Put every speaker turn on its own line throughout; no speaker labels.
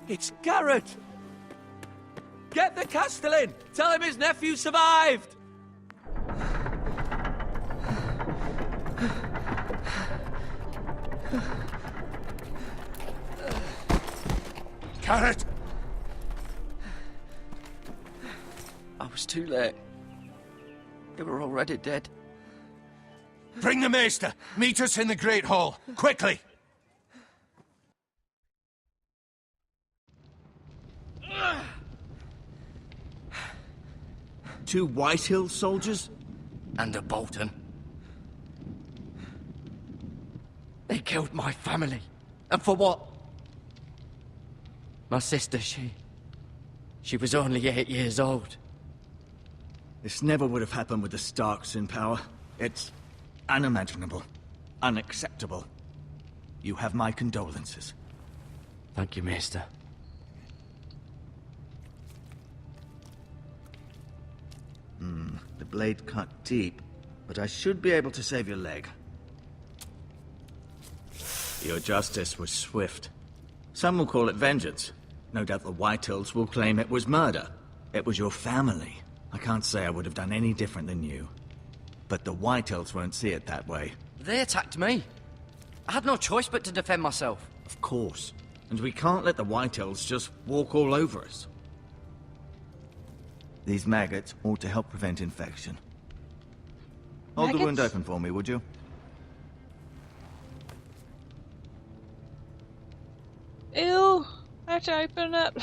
It's Garrett! Get the Castellan! Tell him his nephew survived!
Garrett!
I was too late. They were already dead.
Bring the maester! Meet us in the Great Hall, quickly!
Two Whitehill soldiers?
And a Bolton. They killed my family. And for what? My sister, she was only 8 years old.
This never would have happened with the Starks in power. It's unimaginable. Unacceptable. You have my condolences.
Thank you, Maester.
The blade cut deep, but I should be able to save your leg. Your justice was swift. Some will call it vengeance. No doubt the Whitehills will claim it was murder. It was your family. I can't say I would have done any different than you. But the Whitehills won't see it that way.
They attacked me. I had no choice but to defend myself.
Of course. And we can't let the Whitehills just walk all over us. These maggots ought to help prevent infection. Hold the wound open for me, would you?
Ew! I have to open it.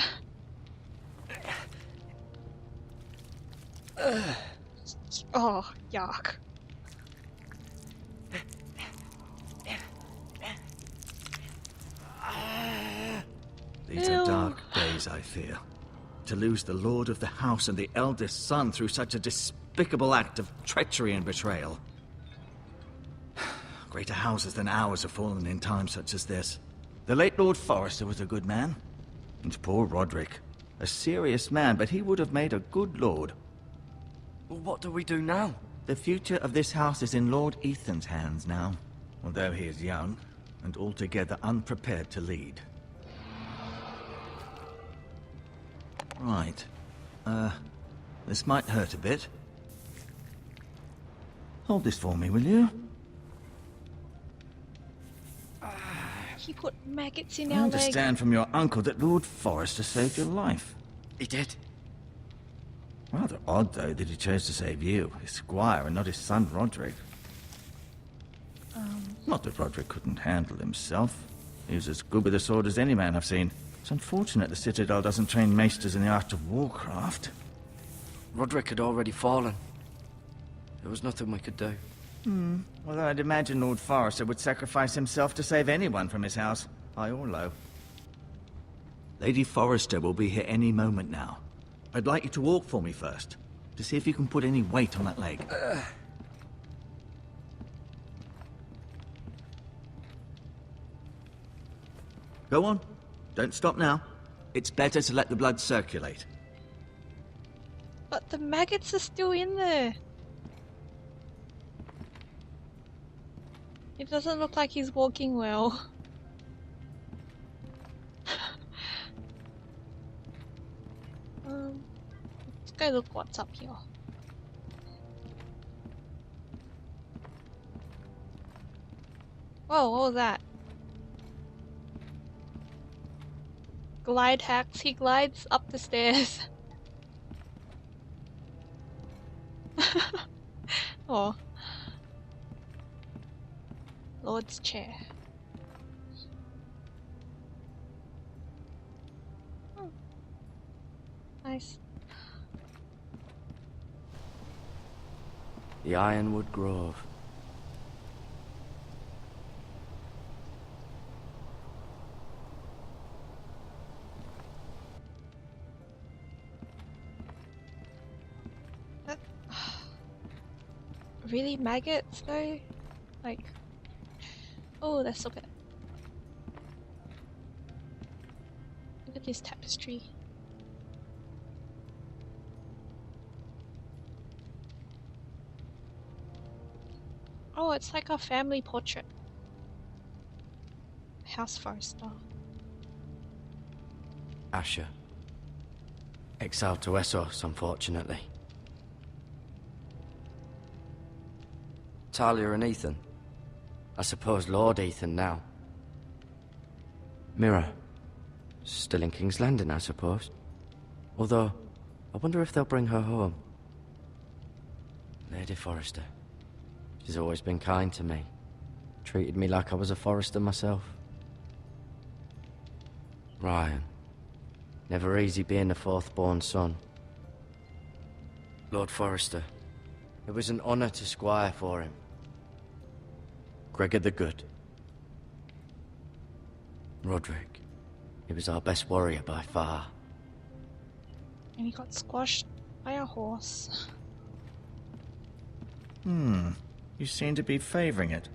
Oh, yuck.
These are dark days, I fear. To lose the lord of the house and the eldest son through such a despicable act of treachery and betrayal. Greater houses than ours have fallen in times such as this. The late Lord Forrester was a good man. And poor Roderick. A serious man, but he would have made a good lord.
Well, what do we do now?
The future of this house is in Lord Ethan's hands now. Although he is young, and altogether unprepared to lead. Right. This might hurt a bit. Hold this for me, will you?
He put maggots in
I
our leg.
understand from your uncle that Lord Forrester saved your life.
He did.
Rather odd, though, that he chose to save you, his squire, and not his son, Roderick. Not that Roderick couldn't handle himself. He was as good with a sword as any man I've seen. It's unfortunate the Citadel doesn't train maesters in the art of warcraft.
Roderick had already fallen. There was nothing we could do.
Although I'd imagine Lord Forrester would sacrifice himself to save anyone from his house, high or low. Lady Forrester will be here any moment now. I'd like you to walk for me first, to see if you can put any weight on that leg. Go on. Don't stop now. It's better to let the blood circulate.
But the maggots are still in there. It doesn't look like he's walking well. Let's go look what's up here. Whoa, what was that? Glide hacks. He glides up the stairs. Oh. Lord's chair. Oh. Nice.
The Ironwood Grove.
Really maggots though? Like, oh, let's look at. Look at this tapestry. Oh, it's like a family portrait. House Forrester.
Asher. Exiled to Essos, unfortunately. Talia and Ethan. I suppose Lord Ethan now. Mira. Still in King's Landing, I suppose. Although, I wonder if they'll bring her home. Lady Forrester. She's always been kind to me. Treated me like I was a Forrester myself. Ryan. Never easy being the fourth-born son. Lord Forrester. It was an honor to squire for him. Gregor the Good. Roderick. He was our best warrior by far.
And he got squashed by a horse.
You seem to be favoring it.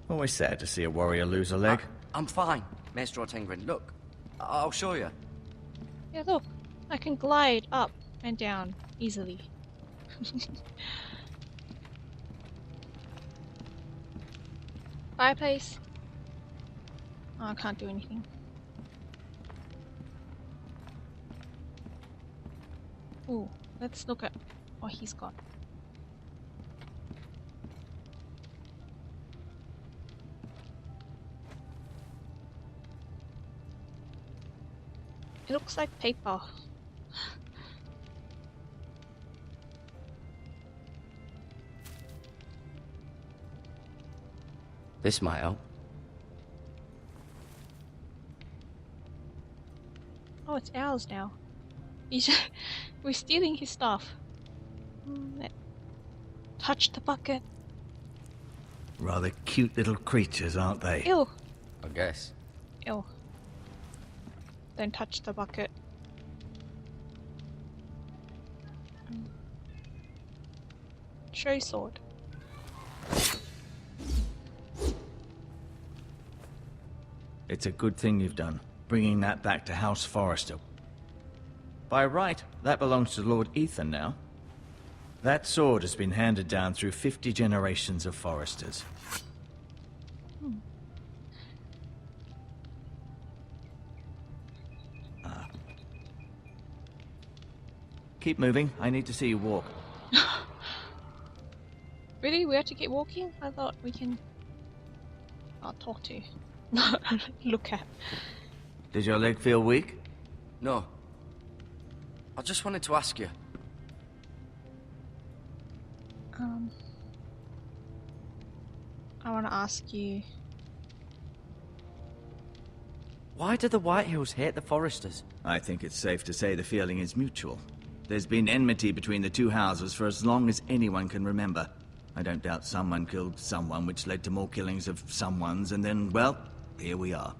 Always sad to see a warrior lose a leg.
I'm fine, Maestro Tengrin. Look, I'll show you.
Yeah, look. I can glide up and down easily. Fireplace. Oh, I can't do anything. Ooh, let's look at what he's got. It looks like paper.
This might help.
Oh, it's ours now. We're stealing his stuff. Touch the bucket.
Rather cute little creatures, aren't they?
Ew.
I guess.
Ew. Don't touch the bucket. Show sword.
It's a good thing you've done, bringing that back to House Forrester. By right, that belongs to Lord Ethan now. That sword has been handed down through 50 generations of Forresters. Keep moving. I need to see you walk.
Really? We have to keep walking? I thought we can... I'll talk to. Look at.
Does your leg feel weak?
No. I just wanted to ask you.
I want to ask you...
Why do the Whitehills hate the Forresters?
I think it's safe to say the feeling is mutual. There's been enmity between the two houses for as long as anyone can remember. I don't doubt someone killed someone, which led to more killings of someones, and then, well, here we are.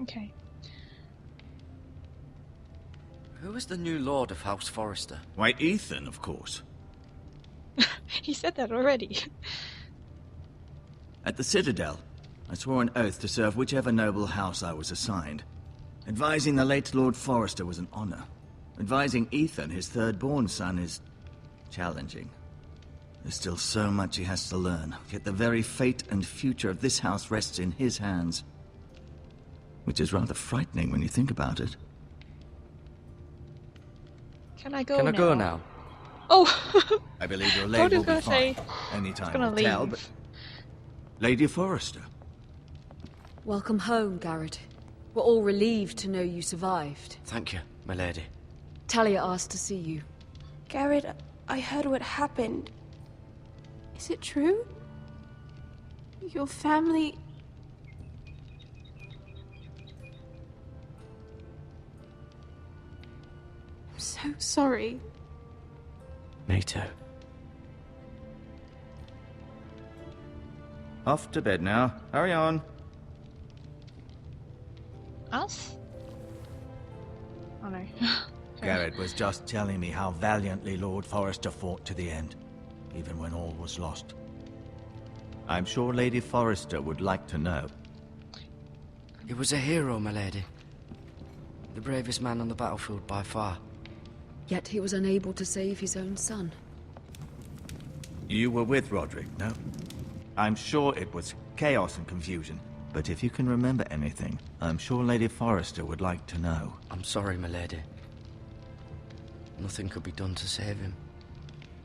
Okay.
Who is the new Lord of House Forrester?
Why, Ethan, of course.
He said that already.
At the Citadel, I swore an oath to serve whichever noble house I was assigned. Advising the late Lord Forrester was an honor. Advising Ethan, his third-born son, is challenging. There's still so much he has to learn, yet the very fate and future of this house rests in his hands. Which is rather frightening when you think about it.
Can I go
Can
now?
I go now?
Oh!
I believe your
Thought
leg
he
will
was
be
gonna
fine.
say
Any
he's
time
gonna
will tell,
leave.
but... Lady Forrester.
Welcome home, Garrett. We're all relieved to know you survived.
Thank you, my lady.
Talia asked to see you.
Garrett, I heard what happened. Is it true? Your family... I'm so sorry.
Me too.
Off to bed now. Hurry on.
Us? Oh no.
Garrett was just telling me how valiantly Lord Forrester fought to the end, even when all was lost. I'm sure Lady Forrester would like to know.
He was a hero, my lady. The bravest man on the battlefield by far.
Yet he was unable to save his own son.
You were with Roderick, no? I'm sure it was chaos and confusion. But if you can remember anything, I'm sure Lady Forrester would like to know.
I'm sorry, milady. Nothing could be done to save him.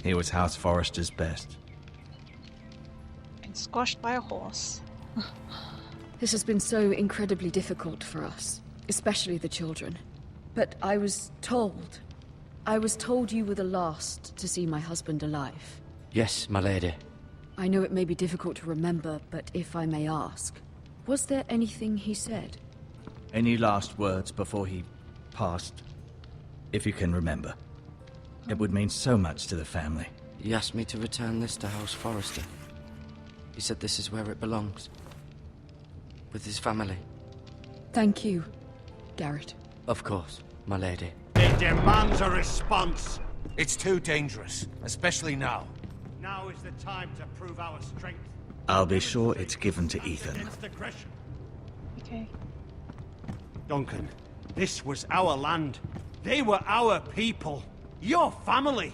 He was House Forrester's best.
And squashed by a horse.
This has been so incredibly difficult for us, especially the children. But I was told you were the last to see my husband alive.
Yes, my lady.
I know it may be difficult to remember, but if I may ask, was there anything he said?
Any last words before he passed? If you can remember. It would mean so much to the family.
He asked me to return this to House Forrester. He said this is where it belongs. With his family.
Thank you, Garrett.
Of course, my lady.
It demands a response. It's too dangerous, especially now. Now is the time to prove our strength.
I'll be sure it's given to Ethan.
Against aggression.
Okay.
Duncan, this was our land. They were our people. Your family.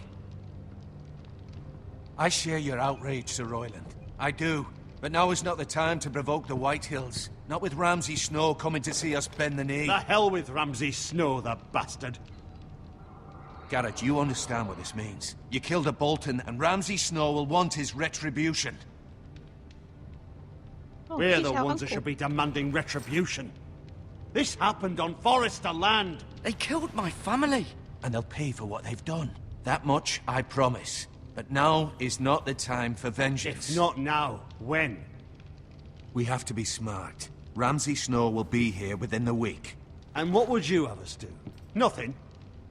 I share your outrage, Sir Royland. I do. But now is not the time to provoke the White Hills. Not with Ramsay Snow coming to see us bend the knee.
The hell with Ramsay Snow, the bastard.
Garrett, you understand what this means. You killed a Bolton, and Ramsay Snow will want his retribution.
Oh,
We're
he's
the
our
ones that
uncle.
should be demanding retribution. This happened on Forrester land.
They killed my family!
And they'll pay for what they've done. That much, I promise. But now is not the time for vengeance.
If not now, when?
We have to be smart. Ramsay Snow will be here within the week.
And what would you have us do? Nothing.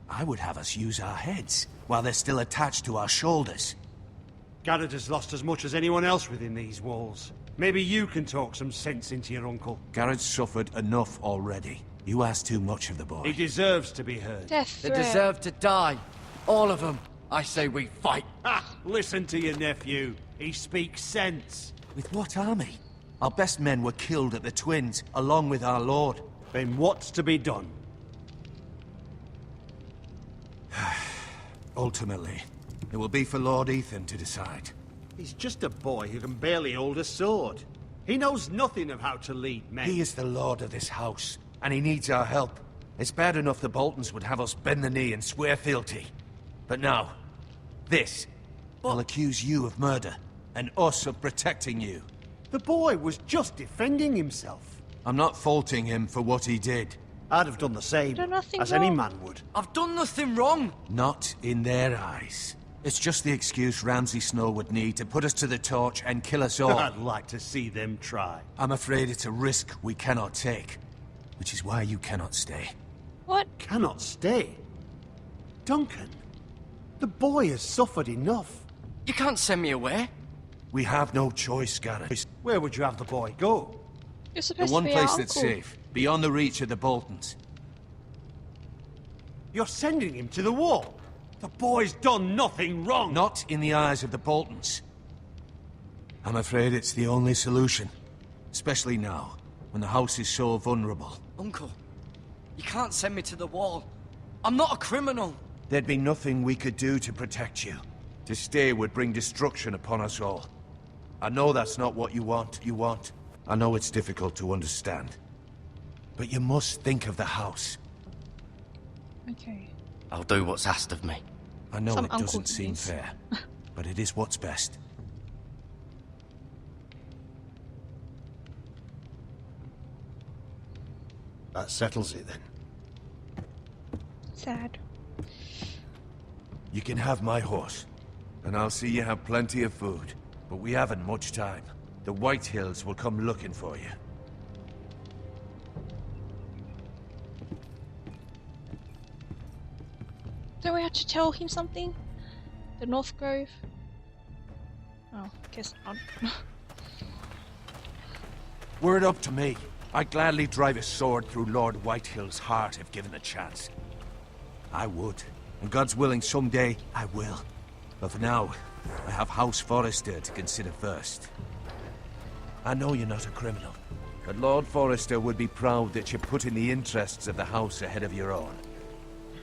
I would have us use our heads, while they're still attached to our shoulders.
Garrett has lost as much as anyone else within these walls. Maybe you can talk some sense into your uncle.
Garrett's suffered enough already. You ask too much of the boy.
He deserves to be heard.
Death
They
threat.
deserve to die. All of them. I say we fight.
Ha! Listen to your nephew. He speaks sense.
With what army? Our best men were killed at the Twins, along with our lord.
Then what's to be done?
Ultimately, it will be for Lord Ethan to decide.
He's just a boy who can barely hold a sword. He knows nothing of how to lead men.
He is the lord of this house, and he needs our help. It's bad enough the Boltons would have us bend the knee and swear fealty. But now, this will accuse you of murder, and us of protecting you.
The boy was just defending himself.
I'm not faulting him for what he did.
I'd have done the same,
Done nothing
as any
wrong.
man would.
I've done nothing wrong.
Not in their eyes. It's just the excuse Ramsay Snow would need to put us to the torch and kill us all.
I'd like to see them try.
I'm afraid it's a risk we cannot take, which is why you cannot stay.
What?
Cannot stay. Duncan, the boy has suffered enough.
You can't send me away.
We have no choice, Garrett.
Where would you have the boy go?
You're
The
supposed
one
to be our
place that's
uncle.
safe, beyond the reach of the Boltons.
You're sending him to the wall. The boy's done nothing wrong.
Not in the eyes of the Boltons. I'm afraid it's the only solution. Especially now, when the house is so vulnerable.
Uncle, you can't send me to the wall. I'm not a criminal.
There'd be nothing we could do to protect you. To stay would bring destruction upon us all. I know that's not what you want. I know it's difficult to understand. But you must think of the house.
Okay.
I'll do what's asked of me.
I know
Some
it
uncle
doesn't seem
please.
fair, but it is what's best.
That settles it then.
Sad.
You can have my horse, and I'll see you have plenty of food. But we haven't much time. The White Hills will come looking for you.
Don't we have to tell him something? The North Grove? Oh, guess not.
Were it up to me, I'd gladly drive a sword through Lord Whitehill's heart if given the chance. I would. And God's willing, someday I will. But for now, I have House Forrester to consider first. I know you're not a criminal, but Lord Forrester would be proud that you're putting the interests of the house ahead of your own.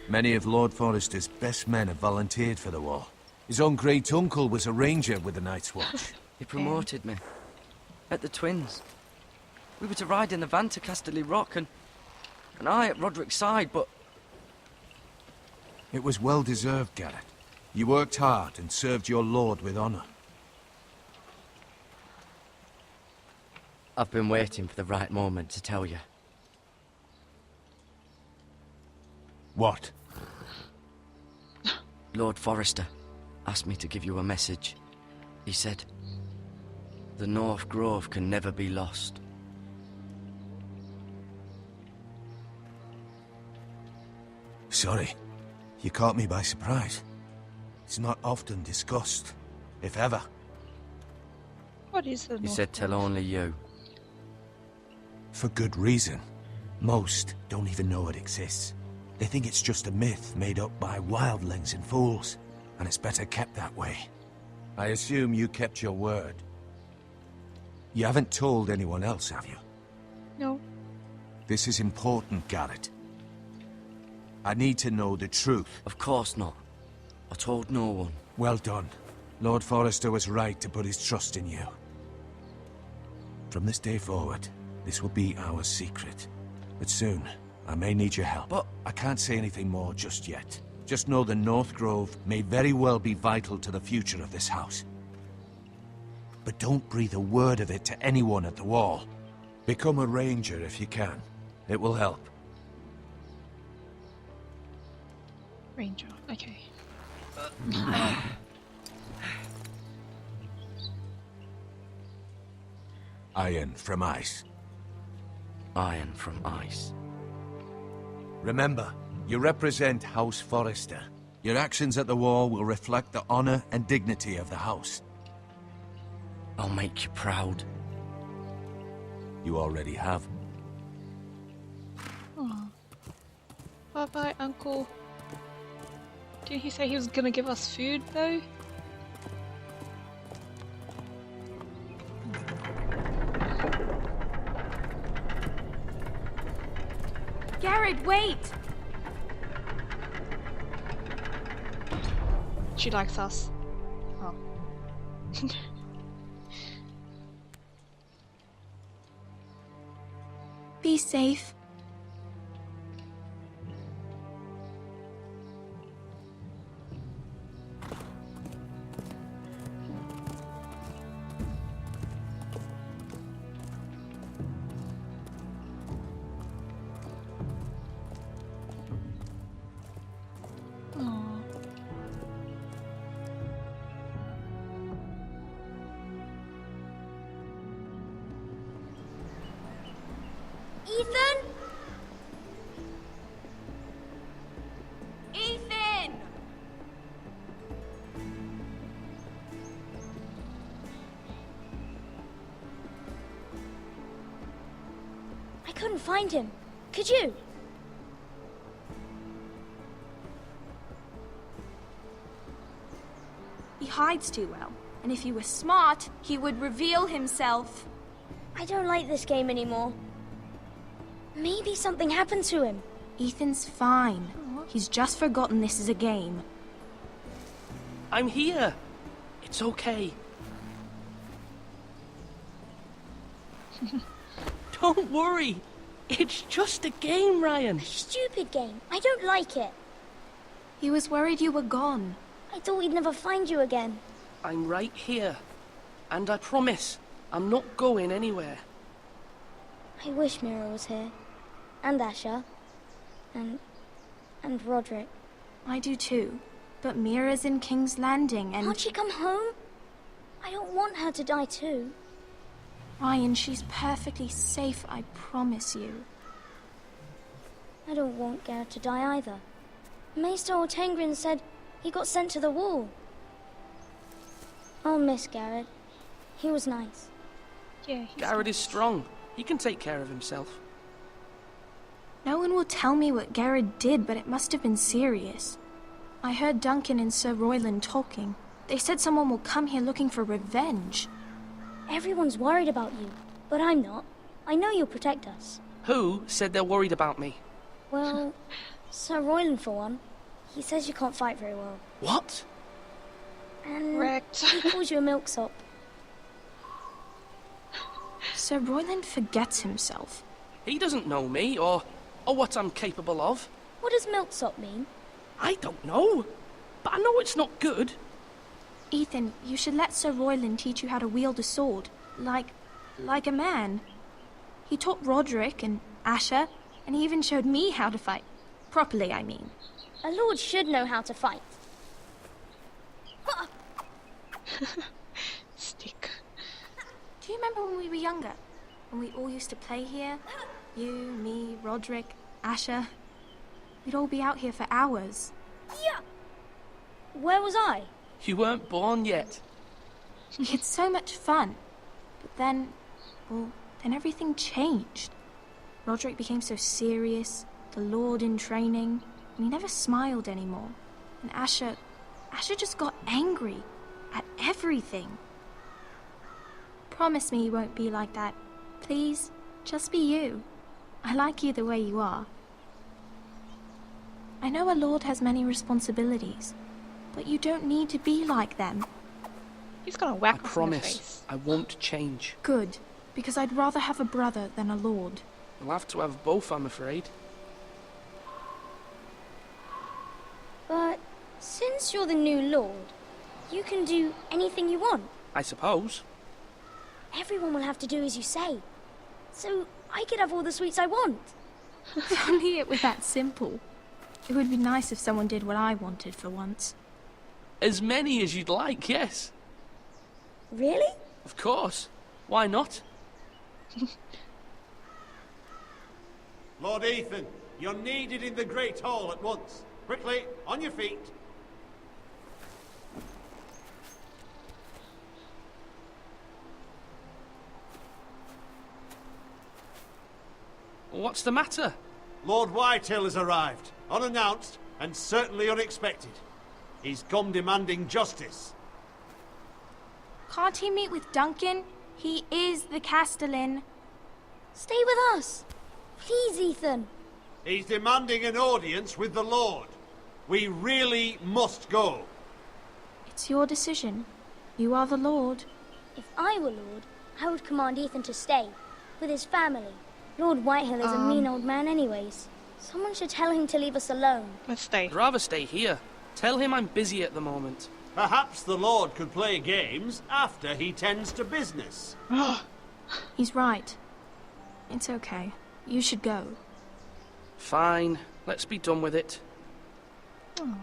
Many of Lord Forrester's best men have volunteered for the war. His own great-uncle was a ranger with the Night's Watch.
He promoted me. At the Twins. We were to ride in the van to Casterly Rock, and I at Roderick's side, but...
It was well deserved, Garrett. You worked hard and served your lord with honor.
I've been waiting for the right moment to tell you.
What?
Lord Forrester asked me to give you a message. He said, the North Grove can never be lost.
Sorry. You caught me by surprise. It's not often discussed, if ever.
What is the
He
North
said tell
Grove?
only you.
For good reason. Most don't even know it exists. They think it's just a myth made up by wildlings and fools, and it's better kept that way. I assume you kept your word. You haven't told anyone else, have you?
No.
This is important, Garrett. I need to know the truth.
Of course not. I told no one.
Well done. Lord Forrester was right to put his trust in you. From this day forward, this will be our secret. But soon, I may need your help.
But
I can't say anything more just yet. Just know the North Grove may very well be vital to the future of this house. But don't breathe a word of it to anyone at the Wall. Become a ranger if you can. It will help.
Ranger. Okay.
Iron from ice.
iron from ice.
Remember, you represent House Forrester. Your actions at the Wall will reflect the honor and dignity of the house.
I'll make you proud.
You already have.
Oh. Bye-bye, Uncle. Did he say he was gonna give us food, though?
Garrett, wait!
She likes us. Oh.
Be safe.
Aw.
Ethan? Ethan! I couldn't find him. Could you?
He hides too well, and if he was smart, he would reveal himself.
I don't like this game anymore. Maybe something happened to him.
Ethan's fine. He's just forgotten this is a game.
I'm here. It's okay. Don't worry. It's just a game, Ryan.
Stupid game. I don't like it.
He was worried you were gone.
I thought we'd never find you again.
I'm right here. And I promise, I'm not going anywhere.
I wish Mira was here. And Asher. And Roderick.
I do too. But Mira's in King's Landing and...
Can't she come home? I don't want her to die too.
Ryan, she's perfectly safe, I promise you.
I don't want Garrett to die either. Maester Ortengrin said he got sent to the Wall. I'll miss Garrett. He was nice.
Yeah, he's
Garrett is strong. He can take care of himself.
No one will tell me what Garrett did, but it must have been serious. I heard Duncan and Sir Royland talking. They said someone will come here looking for revenge.
Everyone's worried about you, but I'm not. I know you'll protect us.
Who said they're worried about me?
Well, Sir Royland for one. He says you can't fight very well.
What?
And
Correct.
he calls you a milksop.
Sir Royland forgets himself.
He doesn't know me, or what I'm capable of.
What does milksop mean?
I don't know, but I know it's not good.
Ethan, you should let Sir Royland teach you how to wield a sword, like a man. He taught Roderick and Asher, and he even showed me how to fight. Properly, I mean.
A lord should know how to fight.
Stick.
Do you remember when we were younger? When we all used to play here? You, me, Roderick, Asher. We'd all be out here for hours.
Yeah. Where was I?
You weren't born yet.
We had so much fun. But then, then everything changed. Roderick became so serious, the Lord in training, and he never smiled anymore. And Asher just got angry at everything. Promise me you won't be like that. Please, just be you. I like you the way you are. I know a lord has many responsibilities, but you don't need to be like them.
He's gonna whack
I
us in the
promise
face.
I won't change.
Good, because I'd rather have a brother than a lord.
We'll have to have both, I'm afraid.
But since you're the new lord, you can do anything you want.
I suppose.
Everyone will have to do as you say. So I could have all the sweets I want.
If only it were that simple. It would be nice if someone did what I wanted for once.
As many as you'd like, yes.
Really?
Of course. Why not?
Lord Ethan, you're needed in the Great Hall at once. Quickly, on your feet.
What's the matter?
Lord Whitehill has arrived, unannounced and certainly unexpected. He's come demanding justice.
Can't he meet with Duncan? He is the Castellan.
Stay with us. Please, Ethan.
He's demanding an audience with the Lord. We really must go.
It's your decision. You are the Lord.
If I were lord, I would command Ethan to stay, with his family. Lord Whitehill is a mean old man anyways. Someone should tell him to leave us alone.
Let's stay.
I'd rather stay here. Tell him I'm busy at the moment.
Perhaps the Lord could play games after he tends to business.
He's right. It's okay. You should go.
Fine. Let's be done with it.
Oh.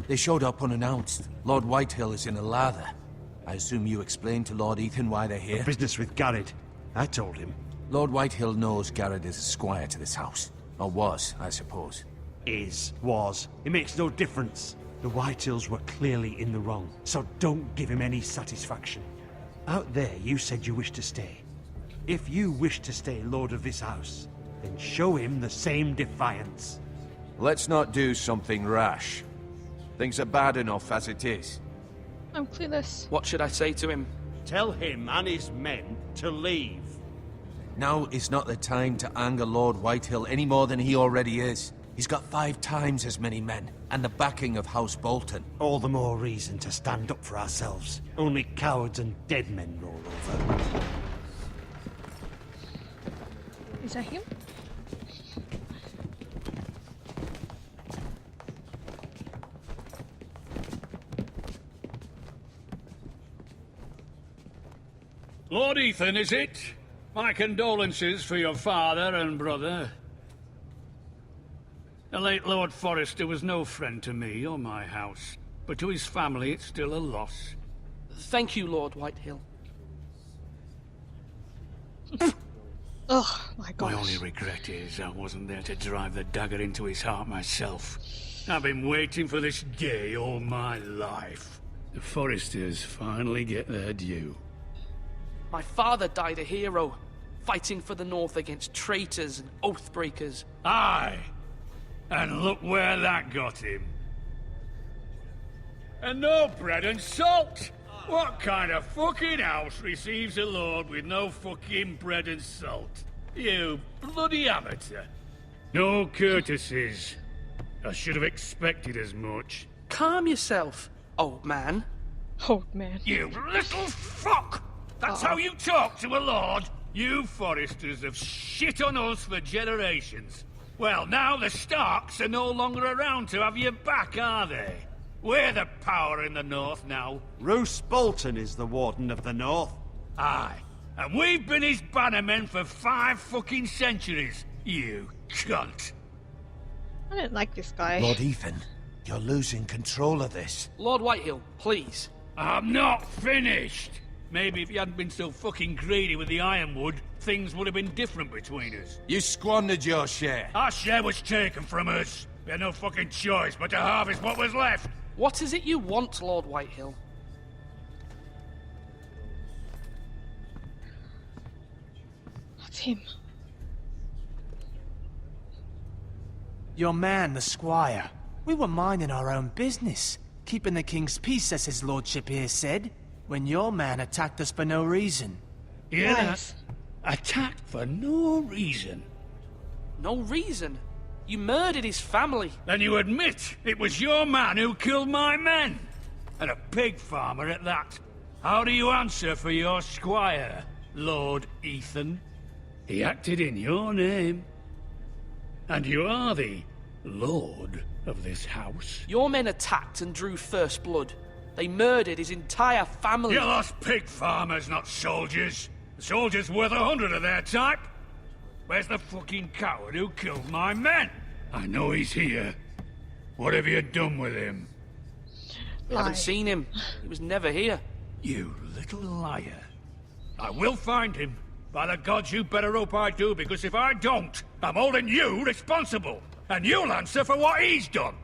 They showed up unannounced. Lord Whitehill is in a lather. I assume you explained to Lord Ethan why they're here?
Business with Garrett. I told him.
Lord Whitehill knows Garrett is a squire to this house. Or was, I suppose.
Was. It makes no difference. The Whitehills were clearly in the wrong, so don't give him any satisfaction. Out there, you said you wished to stay. If you wish to stay lord of this house, then show him the same defiance.
Let's not do something rash. Things are bad enough as it is.
I'm clueless.
What should I say to him?
Tell him and his men to leave.
Now is not the time to anger Lord Whitehill any more than he already is. He's got 5 times as many men, and the backing of House Bolton.
All the more reason to stand up for ourselves. Only cowards and dead men roll over.
Is that him?
Lord Ethan, is it? My condolences for your father and brother. The late Lord Forrester was no friend to me or my house, but to his family it's still a loss.
Thank you, Lord Whitehill.
Oh my gosh.
My only regret is I wasn't there to drive the dagger into his heart myself. I've been waiting for this day all my life. The Forresters finally get their due.
My father died a hero, fighting for the North against traitors and oath breakers.
Aye! And look where that got him. And no bread and salt! What kind of fucking house receives a lord with no fucking bread and salt? You bloody amateur. No courtesies. I should have expected as much.
Calm yourself, old man.
Old man.
You little fuck! That's how you talk to a lord? You Foresters have shit on us for generations. Well, now the Starks are no longer around to have your back, are they? We're the power in the north now.
Roose Bolton is the Warden of the North.
Aye. And we've been his bannermen for 5 fucking centuries, you cunt.
I don't like this guy.
Lord Ethan, you're losing control of this.
Lord Whitehill, please.
I'm not finished. Maybe if you hadn't been so fucking greedy with the ironwood, things would have been different between us.
You squandered your share.
Our share was taken from us. We had no fucking choice but to harvest what was left.
What is it you want, Lord Whitehill?
That's him.
Your man, the squire. We were minding our own business, keeping the king's peace, as his lordship here said, when your man attacked us for no reason.
Yeah, that? Attacked for no reason.
No reason? You murdered his family.
Then you admit it was your man who killed my men. And a pig farmer at that. How do you answer for your squire, Lord Ethan? He acted in your name. And you are the lord of this house.
Your men attacked and drew first blood. They murdered his entire family.
You lost pig farmers, not soldiers. The soldiers worth 100 of their type. Where's the fucking coward who killed my men? I know he's here. What have you done with him?
I haven't seen him. He was never here.
You little liar. I will find him. By the gods, you better hope I do, because if I don't, I'm holding you responsible. And you'll answer for what he's done.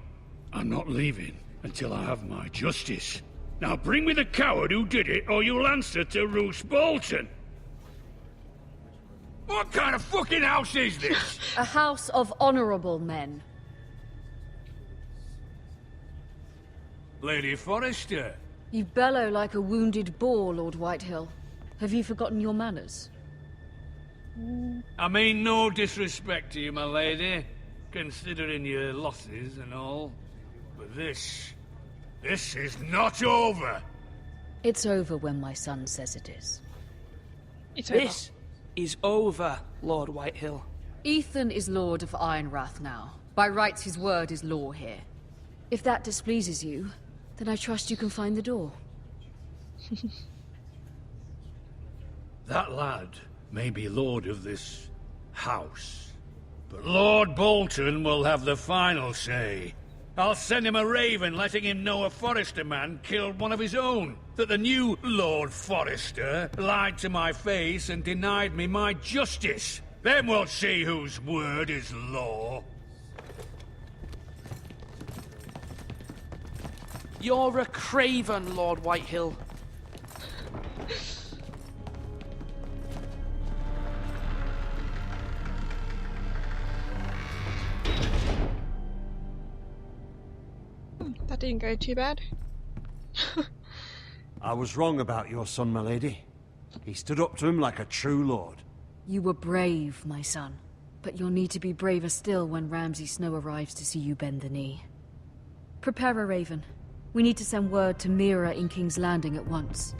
I'm not leaving until I have my justice. Now bring me the coward who did it, or you'll answer to Roose Bolton. What kind of fucking house is this?
A house of honorable men.
Lady Forrester.
You bellow like a wounded boar, Lord Whitehill. Have you forgotten your manners?
I mean no disrespect to you, my lady, considering your losses and all. But this is not over.
It's over when my son says it is.
This is over, Lord Whitehill.
Ethan is Lord of Ironrath now. By rights, his word is law here. If that displeases you, then I trust you can find the door.
That lad may be lord of this house, but Lord Bolton will have the final say. I'll send him a raven letting him know a Forrester man killed one of his own, that the new Lord Forrester lied to my face and denied me my justice. Then we'll see whose word is law.
You're a craven, Lord Whitehill.
That didn't go too bad.
I was wrong about your son, my lady. He stood up to him like a true lord.
You were brave, my son. But you'll need to be braver still when Ramsay Snow arrives to see you bend the knee. Prepare a raven. We need to send word to Mira in King's Landing at once.